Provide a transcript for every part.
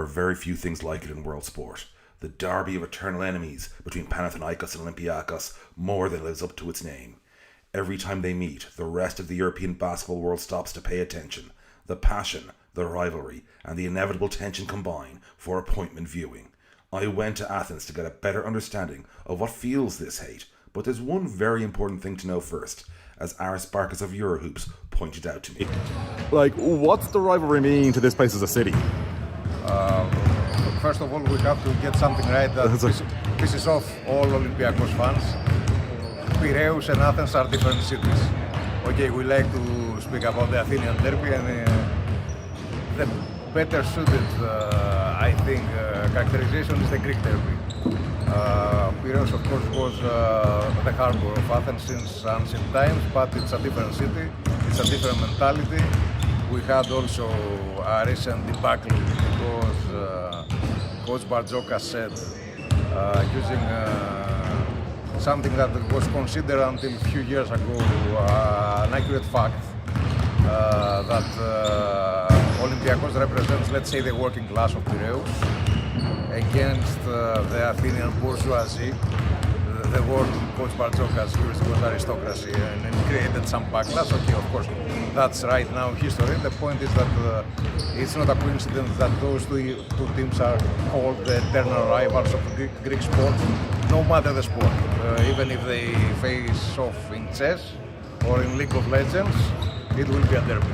are very few things like it in world sport. The derby of eternal enemies between Panathinaikos and Olympiacos more than lives up to its name. Every time they meet, the rest of the European basketball world stops to pay attention. The passion, the rivalry, and the inevitable tension combine for appointment viewing. I went to Athens to get a better understanding of what fuels this hate, but there's one very important thing to know first, as Aris Barkas of Eurohoops pointed out to me. What's the rivalry mean to this place as a city? First of all, we have to get something right that pisses off all Olympiacos fans. Piraeus and Athens are different cities. Okay, we like to speak about the Athenian derby, and the better suited, I think, characterization is the Greek derby. Piraeus, of course, was the harbor of Athens since ancient times, but it's a different city, it's a different mentality. We had also a recent debacle because Coach Barkas said, using something that was considered until a few years ago an accurate fact, that Olympiacos represents, let's say, the working class of Piraeus against the Athenian bourgeoisie. The word Coach Barkas used was aristocracy, and created some backlash. Okay, of course, that's right now history. The point is that it's not a coincidence that those two teams are called the eternal rivals of Greek sports, no matter the sport. Even if they face off in chess or in League of Legends, it will be a derby.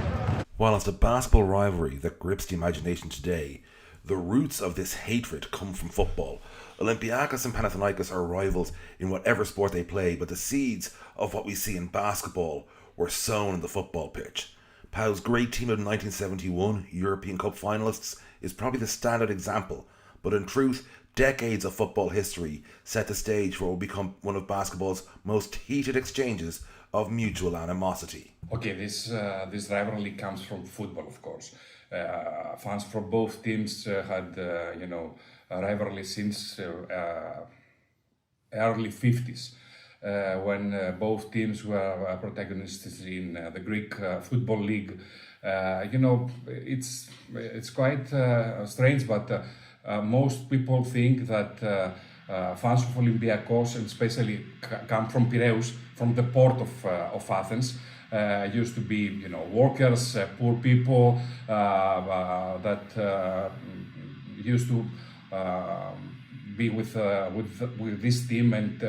While it's a basketball rivalry that grips the imagination today, the roots of this hatred come from football. Olympiacos and Panathinaikos are rivals in whatever sport they play, but the seeds of what we see in basketball were sown in the football pitch. Pau's great team of 1971 European Cup finalists is probably the standout example, but in truth, decades of football history set the stage for what will become one of basketball's most heated exchanges of mutual animosity. Okay, this rivalry comes from football, of course. Fans from both teams had, a rivalry since early 50s, when both teams were protagonists in the Greek football league. It's quite strange, but most people think that fans of Olympiacos, and especially come from Piraeus, from the port of Athens. Used to be, workers, poor people that used to be with this team and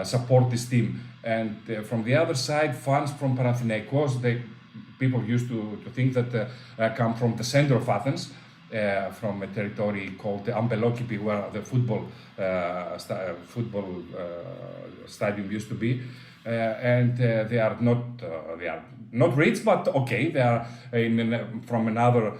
support this team. And from the other side, fans from Panathinaikos, people used to think that come from the center of Athens, from a territory called the Ambelokipi, where the football stadium used to be. And they are not rich, but okay, they are from another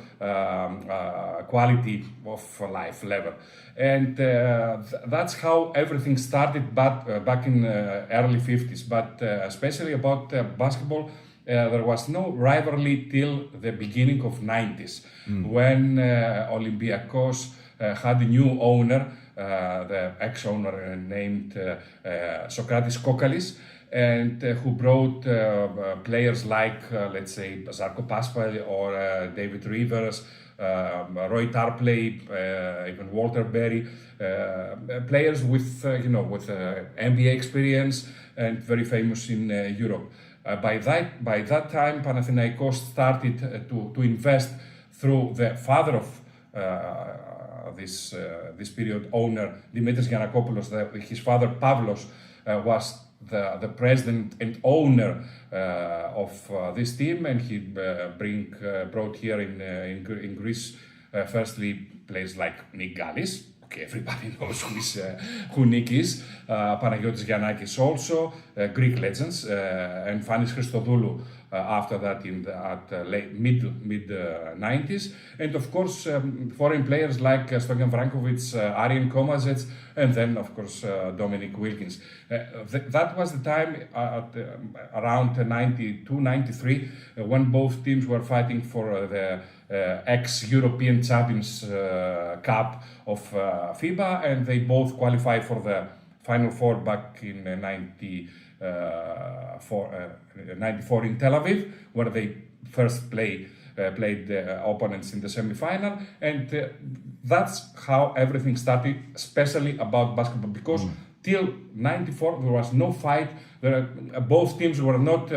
quality of life level, and that's how everything started back in early 50s. But especially about basketball, there was no rivalry till the beginning of 90s, when Olympiacos had a new owner, the ex-owner named Socrates Kokkalis, and who brought players like, let's say, Zarko Paspal or David Rivers, Roy Tarpley, even Walter Berry, players with NBA experience and very famous in Europe. By that time, Panathinaikos started to invest through the father of this period owner, Dimitris Giannakopoulos. His father, Pavlos, was the president and owner of this team, and he brought here in Greece firstly players like Nick Gallis. Okay, everybody knows who Nick is. Panagiotis Giannakis also, Greek legends, and Fanis Christodoulou after that at late mid 90s, and of course foreign players like Stojan Vrankovic, Arian Komazec, and then of course Dominic Wilkins. That was the time at around 92-93 when both teams were fighting for the ex-European Champions Cup of FIBA, and they both qualified for the Final Four back in 94 in Tel Aviv, where they first play played opponents in the semi-final, and that's how everything started, especially about basketball, because till 94 there was no fight. Both teams were not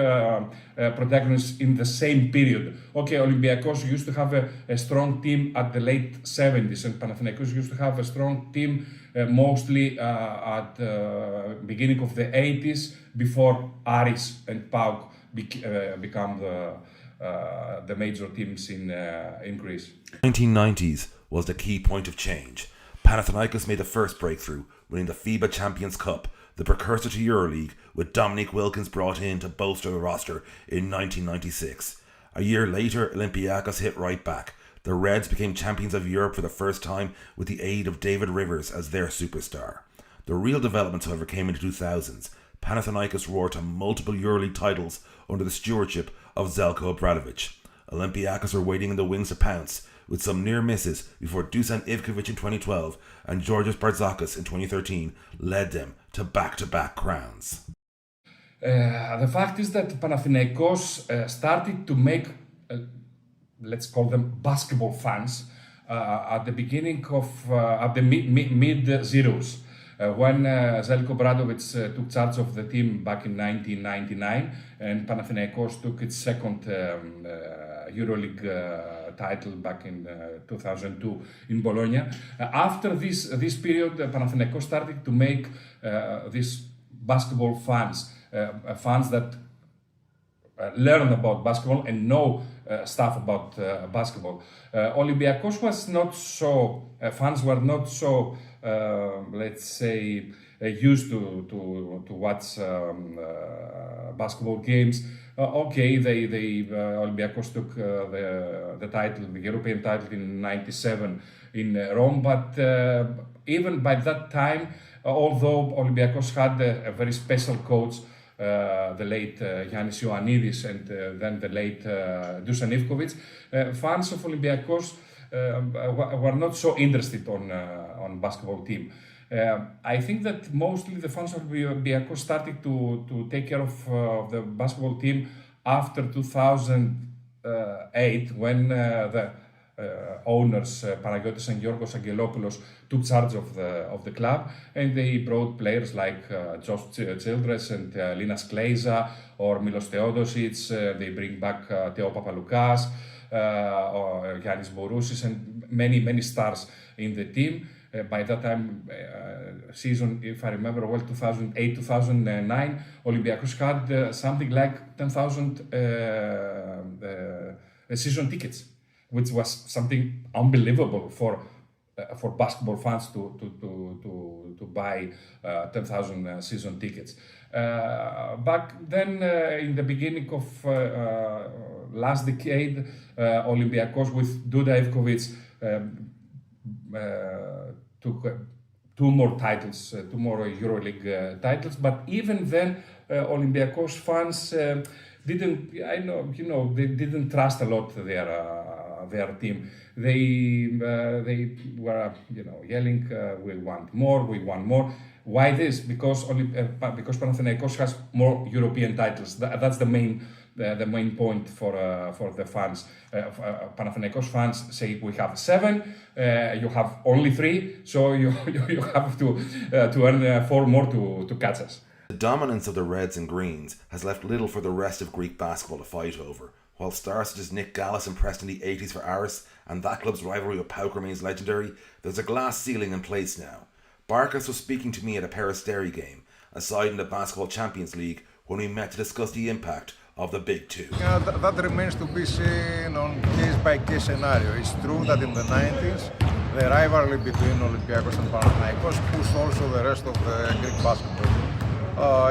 protagonists in the same period. Okay, Olympiacos used to have a strong team at the late 70s, and Panathinaikos used to have a strong team mostly at the beginning of the 80s, before Aris and PAOK become the major teams in Greece. 1990s was the key point of change. Panathinaikos made the first breakthrough, winning the FIBA Champions Cup, the precursor to EuroLeague, with Dominique Wilkins brought in to bolster the roster in 1996. A year later, Olympiacos hit right back. The Reds became champions of Europe for the first time with the aid of David Rivers as their superstar. The real developments, however, came in the 2000s. Panathinaikos roared to multiple EuroLeague titles under the stewardship of Zeljko Obradovic. Olympiacos were waiting in the wings to pounce, with some near misses before Dusan Ivkovic in 2012 and Aris Barkas in 2013 led them to back-to-back crowns. The fact is that Panathinaikos started to make, let's call them basketball fans, at the beginning of at the mid zeros. When Zeljko Obradovic took charge of the team back in 1999, and Panathinaikos took its second EuroLeague title back in 2002 in Bologna. After this period, Panathinaikos started to make these basketball fans, fans that learn about basketball and know stuff about basketball. Olympiacos was not so, fans were not so, let's say, used to watch basketball games. Okay, Olympiacos took the title, the European title in '97 in Rome, but even by that time, although Olympiacos had a very special coach, the late Yannis Ioannidis and then the late Dusan Ivkovic, fans of Olympiacos were not so interested on basketball team. I think that mostly the fans of Olympiacos started to take care of the basketball team after 2008, when the owners Panagiotis and Giorgos Angelopoulos took charge of the club, and they brought players like Josh Childress and Linas Kleiza or Milos Theodosic. They bring back Theo Papaloukas, or Yannis Bourousis, and many stars in the team. By that time, season, if I remember well, 2008-2009, Olympiacos had something like 10,000 season tickets, which was something unbelievable for basketball fans to buy 10,000 season tickets. Back then, in the beginning of last decade, Olympiacos with Duda Ivkovic took two more titles, two more EuroLeague titles. But even then, Olympiacos fans didn't trust a lot their team. They were yelling, "We want more, we want more." Why this? Because Panathinaikos has more European titles. That's the main point for the fans. Panathinaikos fans say we have 7, you have only 3, so you have to earn 4 more to catch us. The dominance of the Reds and Greens has left little for the rest of Greek basketball to fight over. While stars such as Nick Gallas impressed in the 80s for Aris, and that club's rivalry with PAOK remains legendary, there's a glass ceiling in place now. Barkas was speaking to me at a Peristeri game, aside in the Basketball Champions League, when we met to discuss the impact of the Big Two. That remains to be seen on case-by-case scenario. It's true that in the 90s, the rivalry between Olympiacos and Panathinaikos pushed also the rest of the Greek basketball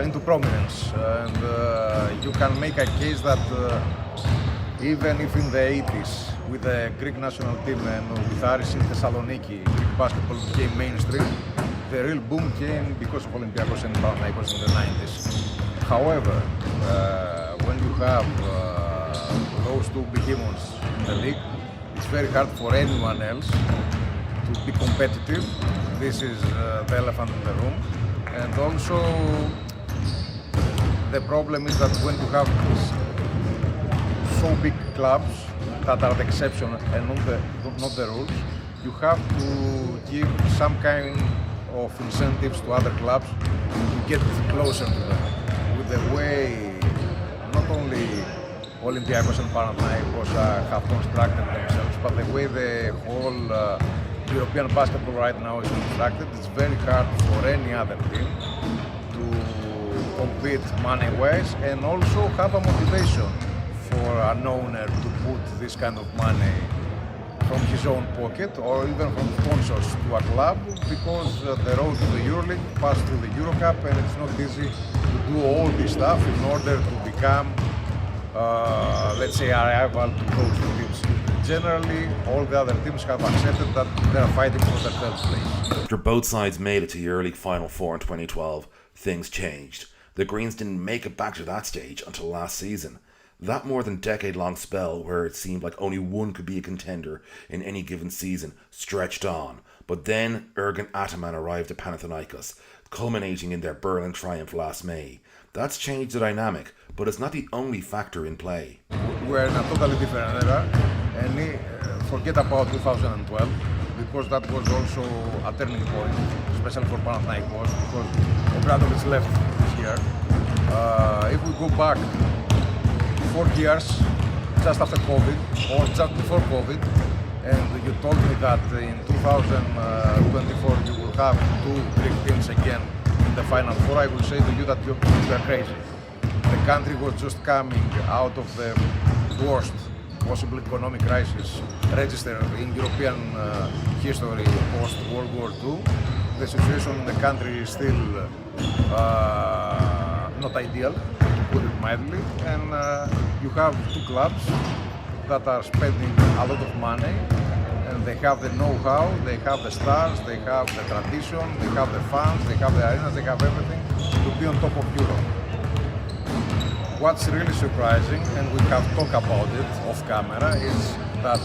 into prominence. And you can make a case that even if in the 80s, with the Greek national team and with Aris in Thessaloniki, Greek basketball became mainstream, the real boom came because of Olympiacos and Panathinaikos in the 90s. However, when you have those two behemoths in the league, it's very hard for anyone else to be competitive. This is the elephant in the room. And also, the problem is that when you have so big clubs that are the exception and not the rules, you have to give some kind of incentives to other clubs to get closer to them. With the way not only Olympiacos and Panathinaikos have constructed themselves, but the way the whole European basketball right now is constructed, it's very hard for any other team to compete money-wise and also have a motivation for an owner to put this kind of money from his own pocket or even from sponsors to a club, because the road to the EuroLeague passes through the Eurocup and it's not easy to do all this stuff in order to become, let's say, a rival to those two teams. Generally, all the other teams have accepted that they are fighting for the third place. After both sides made it to EuroLeague Final Four in 2012, things changed. The Greens didn't make it back to that stage until last season. That more than decade-long spell where it seemed like only one could be a contender in any given season stretched on. But then Ergin Ataman arrived at Panathinaikos, culminating in their Berlin triumph last May. That's changed the dynamic, but it's not the only factor in play. We're in a totally different era, and forget about 2012, because that was also a turning point, especially for Panathinaikos, because Obradovic left this year. If we go back 4 years, just after COVID, or just before COVID, and you told me that in 2024 you will have 2 Greek teams again in the Final Four, I will say to you that you are crazy. The country was just coming out of the worst possible economic crisis registered in European history post-World War II. The situation in the country is still not ideal, to put it mildly, and you have 2 clubs that are spending a lot of money, and they have the know-how, they have the stars, they have the tradition, they have the fans, they have the arenas, they have everything to be on top of Europe. What's really surprising, and we have talked about it off camera, is that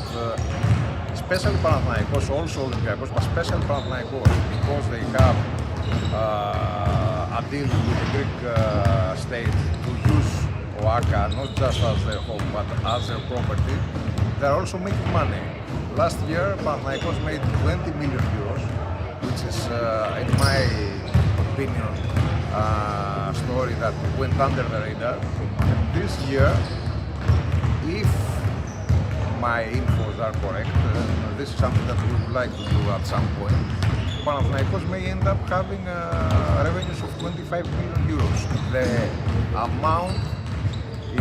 especially Panathinaikos, also Olympiacos, but especially Panathinaikos, because they have a deal with the Greek state to use OAKA not just as their home but as their property, they are also making money. Last year, Panathinaikos made 20 million euros, which is, in my opinion, story that went under the radar. And this year, if my infos are correct, this is something that we would like to do at some point, Panathinaikos may end up having revenues of 25 million euros. The amount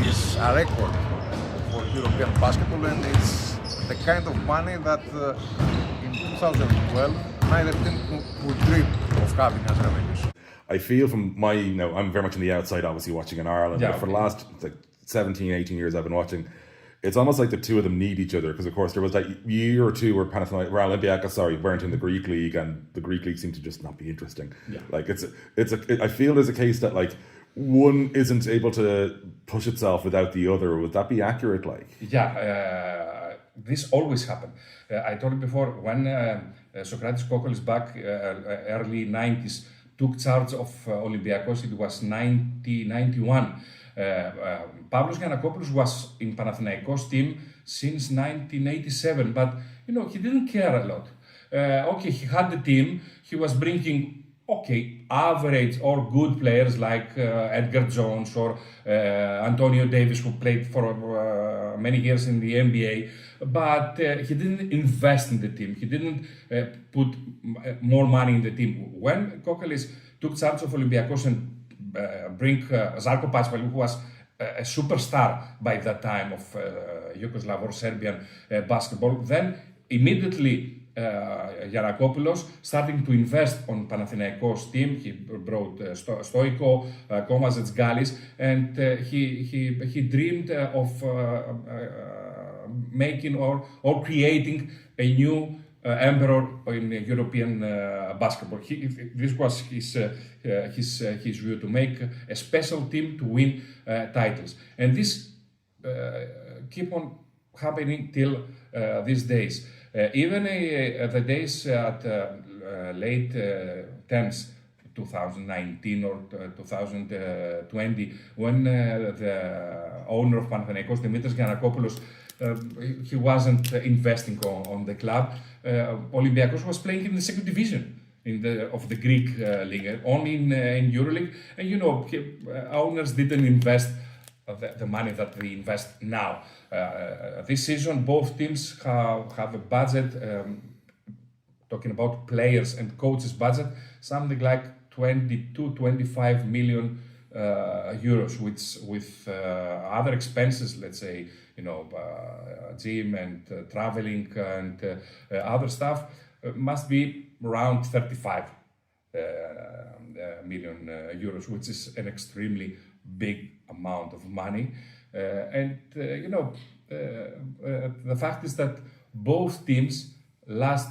is a record for European basketball, and it's the kind of money that in 2012 neither team would dream of having as revenues. I feel from my, I'm very much on the outside, obviously, watching in Ireland. Yeah, but for the last 17, 18 years I've been watching, it's almost like the two of them need each other, because of course there was like a year or two where Olympiacos, weren't in the Greek league, and the Greek league seemed to just not be interesting. Yeah. Like I feel there's a case that like one isn't able to push itself without the other. Would that be accurate? Like, yeah, this always happened. I told you before, when Socrates Kokolis back early 90s took charge of Olympiacos, it was 1991. Pavlos Giannakopoulos was in Panathinaikos team since 1987, but he didn't care a lot. Okay, he had the team, he was bringing average or good players like Edgar Jones or Antonio Davis, who played for many years in the NBA, but he didn't invest in the team. He didn't put more money in the team. When Kokolis took charge of Olympiacos and bring Zarko Pasvali, who was a superstar by that time of Yugoslav or Serbian basketball, then immediately Giannakopoulos starting to invest on Panathinaikos team. He brought Stoiko, Komazets, Galis, and he dreamed of making or creating a new emperor in European basketball. This was his view, to make a special team to win titles, and this keep on happening till these days. Even the days at late 10s, 2019 or 2020, when the owner of Panathinaikos, Dimitris Giannakopoulos, he wasn't investing on the club. Olympiacos was playing in the second division of the Greek league, only in EuroLeague, and owners didn't invest the money that they invest now. This season, both teams have a budget. Talking about players and coaches' budget, something like 22-25 million euros, which with other expenses, let's say, gym and traveling and other stuff, must be around 35 million euros, which is an extremely big amount of money. The fact is that both teams last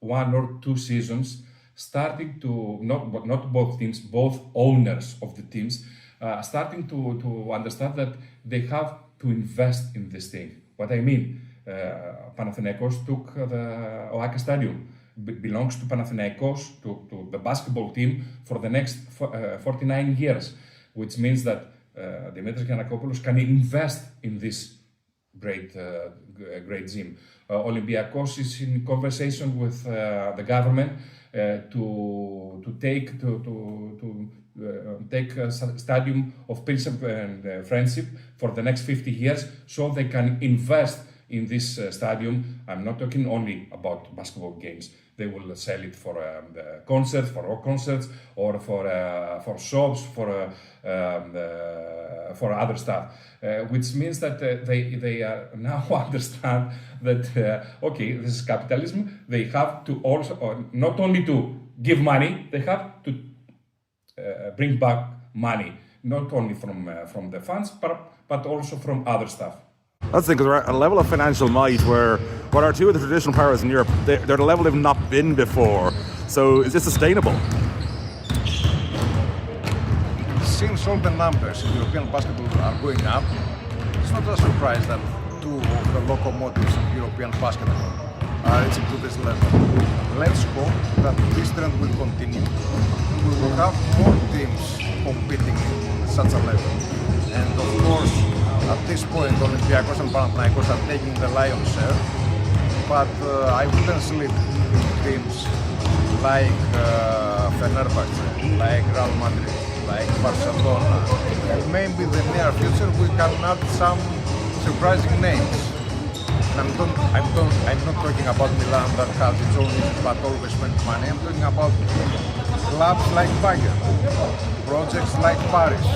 1 or 2 seasons starting to, not both teams, both owners of the teams, starting to understand that they have to invest in this thing. What I mean, Panathinaikos took the Oaka Stadium. Belongs to Panathinaikos, to the basketball team for the next 49 years, which means that Dimitris Giannakopoulos can invest in this great gym. Olympiacos is in conversation with the government to take a stadium of peace and friendship for the next 50 years, so they can invest in this stadium. I'm not talking only about basketball games. They will sell it for concerts, for rock concerts, or for shops, for other stuff. Which means that they now understand that okay, this is capitalism. They have to also not only to give money, they have to bring back money, not only from the funds, but also from other stuff. That's the thing, because we're at a level of financial might where what are two of the traditional powers in Europe, they're at a level they've not been before. So is this sustainable? Since all the numbers in European basketball are going up, it's not a surprise that 2 of the locomotives of European basketball are reaching to this level. Let's hope that this trend will continue. We will have more teams competing in such a level. And of course, at this point, Olympiacos and Panathinaikos are taking the lion's share, but I wouldn't sleep teams like Fenerbahce, like Real Madrid, like Barcelona. And maybe in the near future we can add some surprising names. And I'm not talking about Milan that has its own issues but always spends money. I'm talking about clubs like Bayern, projects like Paris.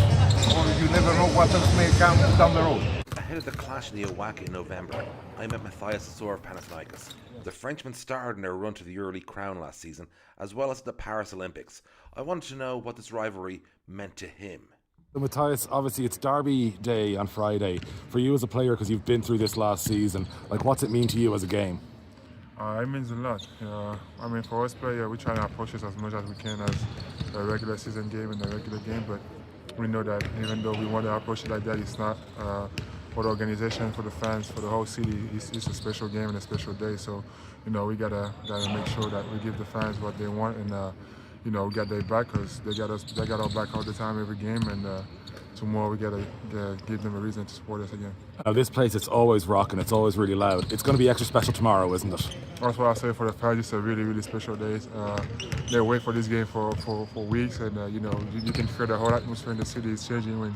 Or you never know what else may come down the road. Ahead of the clash in the Oaka in November, I met Mathias Lessort of Panathinaikos. The Frenchman starred in their run to the EuroLeague crown last season, as well as the Paris Olympics. I wanted to know what this rivalry meant to him. So Mathias, obviously it's Derby Day on Friday. For you as a player, because you've been through this last season, what's it mean to you as a game? It means a lot. For us players, we try to approach it as much as we can as a regular season game and a regular game, but we know that even though we want to approach it like that, it's not for the organization, for the fans, for the whole city. It's a special game and a special day. So, we gotta make sure that we give the fans what they want, and we got their back, because they got our back all the time, every game, and tomorrow we gotta give them a reason to support us again. Now this place, it's always rocking, it's always really loud. It's going to be extra special tomorrow, isn't it? That's what I say for the fans. It's a really, really special day. They wait for this game for weeks, and you can feel the whole atmosphere in the city is changing when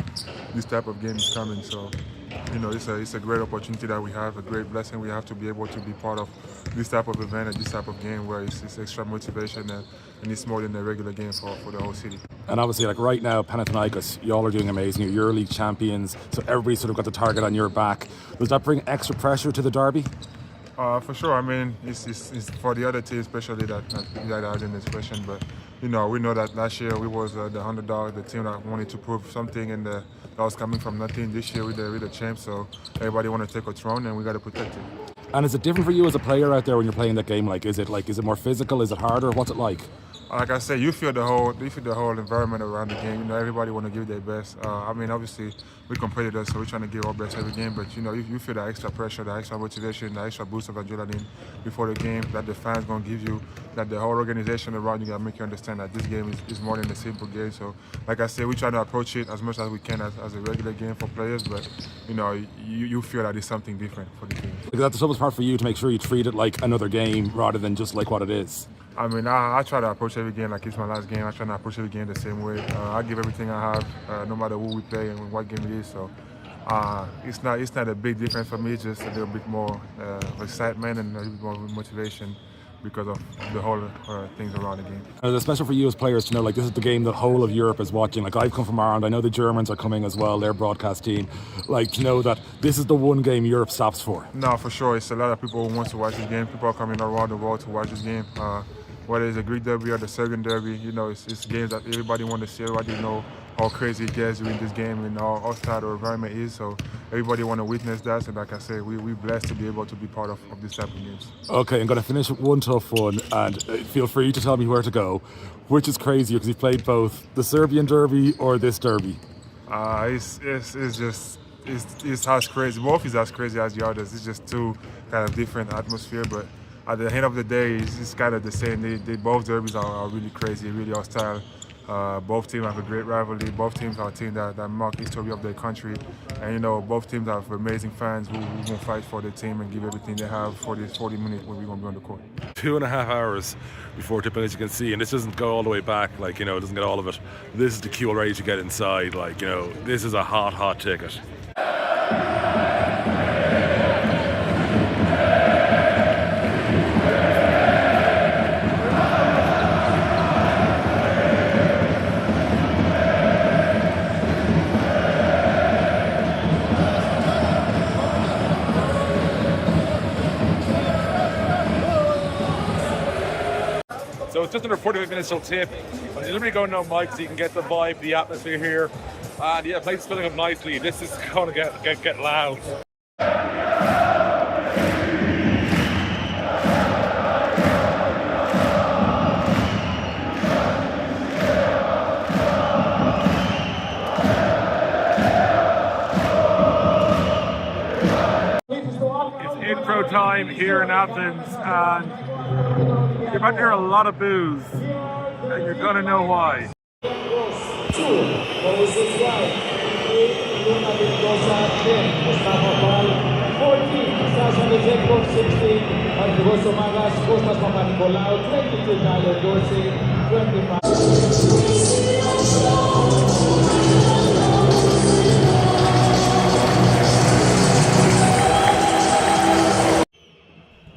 this type of game is coming. So, it's a great opportunity that we have, a great blessing we have to be able to be part of this type of event and this type of game where it's extra motivation and it's more than a regular game for the whole city. And obviously, right now, Panathinaikos, y'all are doing amazing. You're EuroLeague champions, so everybody's sort of got the target on your back. Does that bring extra pressure to the derby? For sure. It's for the other team, especially that are in this question. But we know that last year we was the underdog, the team that wanted to prove something, and that was coming from nothing. This year we're the champ, so everybody want to take a throne, and we got to protect it. And is it different for you as a player out there when you're playing that game? Is it more physical? Is it harder? What's it like? Like I said, you feel the whole environment around the game. You know, everybody want to give their best. I mean, obviously, we're competitors, so we're trying to give our best every game. But you know, you feel that extra pressure, that extra motivation, that extra boost of adrenaline before the game that the fans gonna give you. That the whole organization around you gotta make you understand that this game is more than a simple game. So, like I said, we try to approach it as much as we can as a regular game for players. But you know, you feel that it's something different for the team. That's the toughest part for you, to make sure you treat it like another game rather than just like what it is. I mean, I try to approach every game like it's my last game. I try to approach every game the same way. I give everything I have, no matter who we play and what game it is. So it's not a big difference for me. It's just a little bit more excitement and a little bit more motivation because of the whole things around the game. And it's special for you as players to know, like, this is the game that whole of Europe is watching. Like, I've come from Ireland. I know the Germans are coming as well, their broadcast team. Like, to know that this is the one game Europe stops for. No, for sure. It's a lot of people who want to watch this game. People are coming around the world to watch this game. Whether it's a Greek derby or the Serbian derby, you know, it's games that everybody wants to see. Everybody know how crazy it gets during this game and how hostile the environment is. So everybody want to witness that. So like I said, we're blessed to be able to be part of this type of games. Okay, I'm going to finish with one tough one, and feel free to tell me where to go. Which is crazier, because you've played both the Serbian derby or this derby? It's as crazy. Both is as crazy as the others. It's just two kind of different atmosphere, but at the end of the day, it's kind of the same. They both derbies are really crazy, really hostile. Both teams have a great rivalry. Both teams are a team that mark the history of their country. And, you know, both teams have amazing fans who will fight for their team and give everything they have for this 40 minutes when we're going to be on the court. 2.5 hours before tipping, as you can see, and this doesn't go all the way back, like, you know, it doesn't get all of it. This is the queue ready to get inside, like, you know, this is a hot ticket. So it's just under 45 minutes till tip. I'm deliberately going no mic so you can get the vibe, the atmosphere here. And yeah, the place is filling up nicely. This is going to get loud. It's intro time here in Athens, and you're about to hear a lot of boos, and you're gonna know why.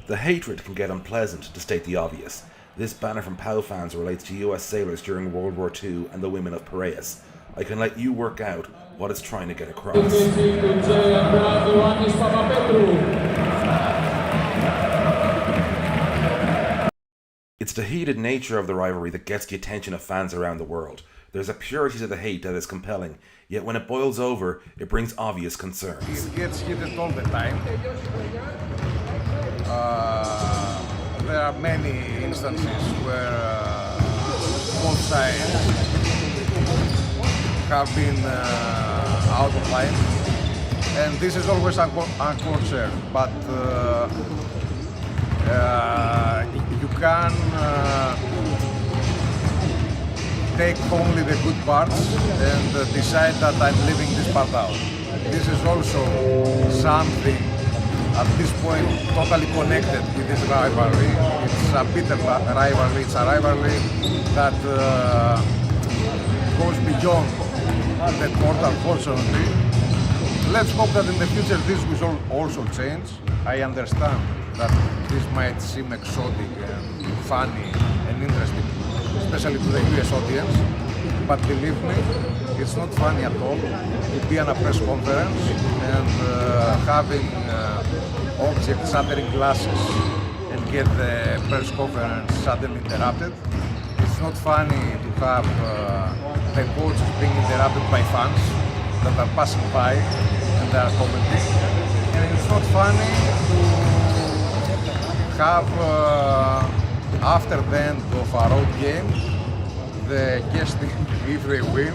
The hatred can get unpleasant, to state the obvious. This banner from POW fans relates to US sailors during World War II and the women of Piraeus. I can let you work out what it's trying to get across. It's the heated nature of the rivalry that gets the attention of fans around the world. There's a purity to the hate that is compelling, yet when it boils over, it brings obvious concerns. It gets heated all the time. There are many instances where both sides have been out of line, and this is always unconcerned. But you can take only the good parts and decide that I'm leaving this part out. This is also something at this point totally connected with this rivalry. It's a bitter rivalry, it's a rivalry that goes beyond the court, unfortunately. Let's hope that in the future this will also change. I understand that this might seem exotic and funny and interesting, especially to the US audience, but believe me, it's not funny at all to be on a press conference and having objects shattering glasses and get the press conference suddenly interrupted. It's not funny to have the coaches being interrupted by fans that are passing by and they are commenting. And it's not funny to have after the end of a road game, the guest team, if they win,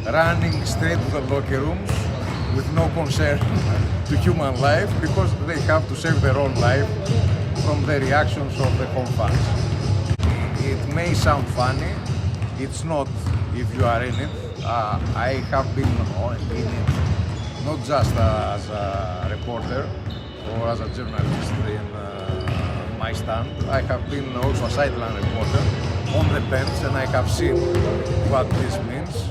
running straight to the locker rooms with no concern to human life because they have to save their own life from the reactions of the home fans. It may sound funny, it's not if you are in it. I have been in it not just as a reporter or as a journalist in my stand. I have been also a sideline reporter on the bench and I have seen what this means.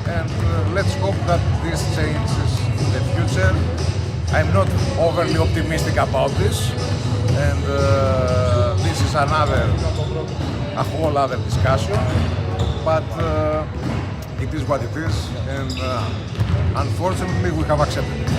And let's hope that this changes in the future. I'm not overly optimistic about this, and this is a whole other discussion, but it is what it is, and unfortunately we have accepted it.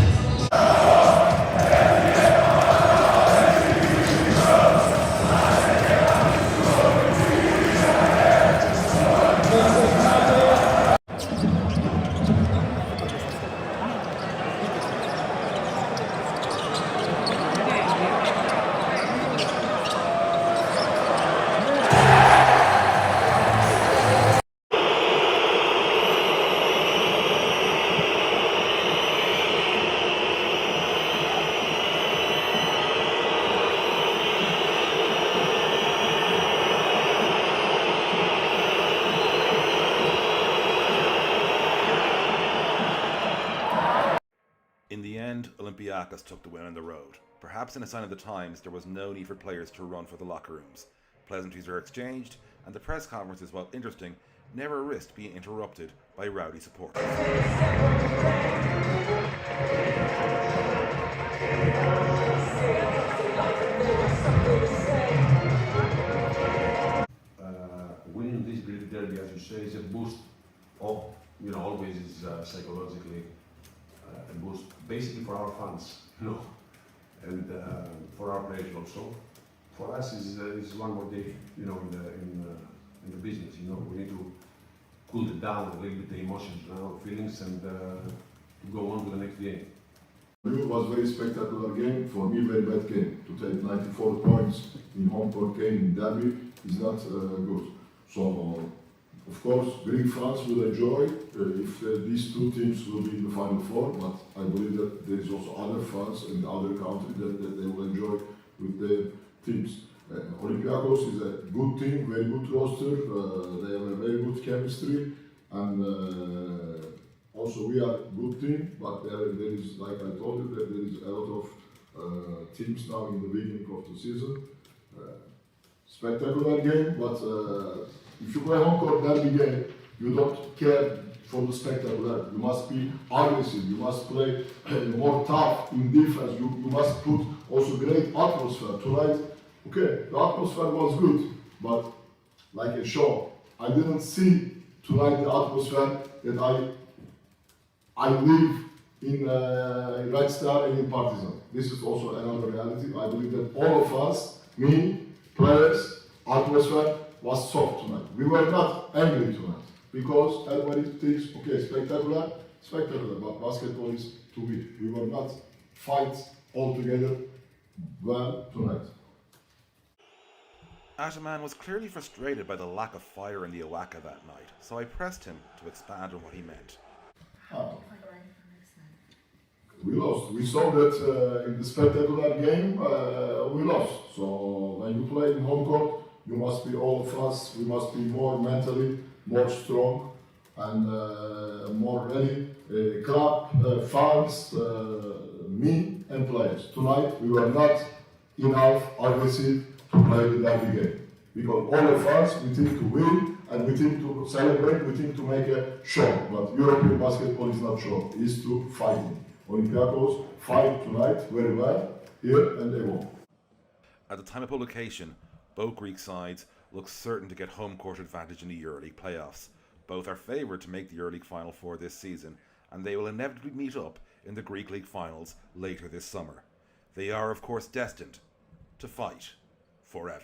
In the end, Olympiacos took the win on the road. Perhaps in a sign of the times, there was no need for players to run for the locker rooms. Pleasantries were exchanged, and the press conferences, while interesting, never risked being interrupted by rowdy supporters. Winning this Greek derby, as you say, is a boost of, always is psychologically a boost, basically for our fans, and for our players also. For us, is one more day, in the business. We need to cool it down a little bit, the emotions, our feelings, and go on to the next game. It was a very spectacular game. For me, very bad game. To take 94 points in home court game in derby is not good. So, of course, Greek fans will enjoy if these two teams will be in the Final Four, but I believe that there is also other fans in other countries that they will enjoy with their teams. Olympiacos is a good team, very good roster, they have a very good chemistry, and also we are a good team, but there is, like I told you, there is a lot of teams now in the beginning of the season. Spectacular game, but if you play home court derby game, you don't care for the spectacular. You must be aggressive, you must play more tough in defense, you must put also great atmosphere. Tonight, okay, the atmosphere was good, but like a show. I didn't see tonight the atmosphere that I live in Red Star and in Partizan. This is also another reality. I believe that all of us, me, players, atmosphere was soft tonight. We were not angry tonight because everybody thinks, okay, spectacular, but basketball is too big. We were not fight altogether well tonight. Ataman was clearly frustrated by the lack of fire in the Awaka that night, so I pressed him to expand on what he meant. We lost. We saw that in the spectacular game, we lost. So when you play in home court, you must be all of us, we must be more mentally, more strong and more ready. Club, fans, me and players. Tonight we were not enough aggressive to play the derby game. Because all of us, we think to win and we think to celebrate, we think to make a show. But European basketball is not show, it is to fighting. Olympiacos fight tonight very well here and they won. At the time of publication, both Greek sides look certain to get home court advantage in the EuroLeague playoffs. Both are favoured to make the EuroLeague Final Four this season, and they will inevitably meet up in the Greek League Finals later this summer. They are, of course, destined to fight forever.